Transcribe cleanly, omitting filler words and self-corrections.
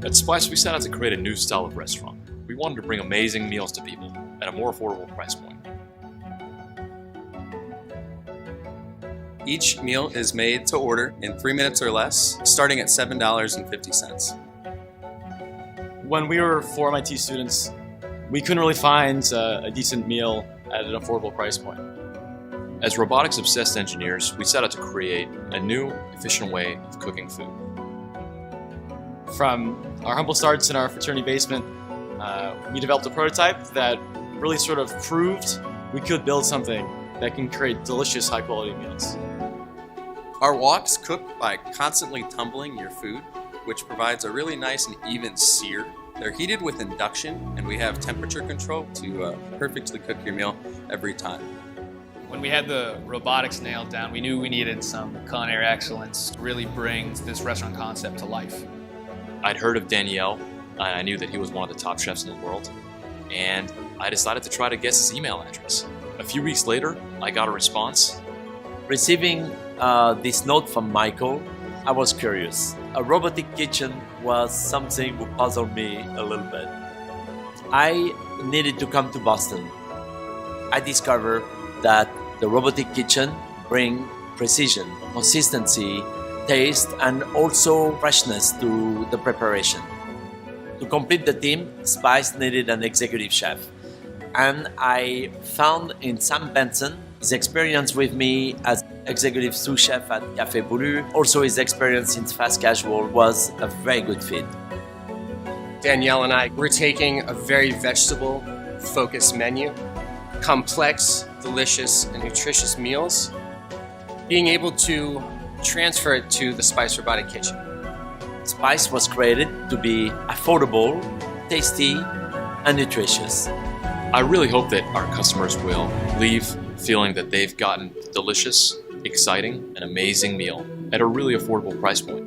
At Spice, we set out to create a new style of restaurant. We wanted to bring amazing meals to people at a more affordable price point. Each meal is made to order in 3 minutes or less, starting at $7.50. When we were 4 MIT students, we couldn't really find a decent meal at an affordable price point. As robotics-obsessed engineers, we set out to create a new, efficient way of cooking food. From our humble starts in our fraternity basement, we developed a prototype that really sort of proved we could build something that can create delicious, high-quality meals. Our woks cook by constantly tumbling your food, which provides a really nice and even sear. They're heated with induction, and we have temperature control to perfectly cook your meal every time. When we had the robotics nailed down, we knew we needed some culinary excellence to really bring this restaurant concept to life. I'd heard of Daniel, and I knew that he was one of the top chefs in the world, and I decided to try to guess his email address. A few weeks later, I got a response. Receiving this note from Michael, I was curious. A robotic kitchen was something that puzzled me a little bit. I needed to come to Boston. I discovered that the robotic kitchen brings precision, consistency, taste, and also freshness to the preparation. To complete the team, Spice needed an executive chef. And I found in Sam Benson his experience with me as executive sous chef at Café Boulu, also his experience in fast casual, was a very good fit. Danielle and I were taking a very vegetable-focused menu, complex, delicious, and nutritious meals, being able to transfer it to the Spice Robotic Kitchen. Spice was created to be affordable, tasty, and nutritious. I really hope that our customers will leave feeling that they've gotten a delicious, exciting, and amazing meal at a really affordable price point.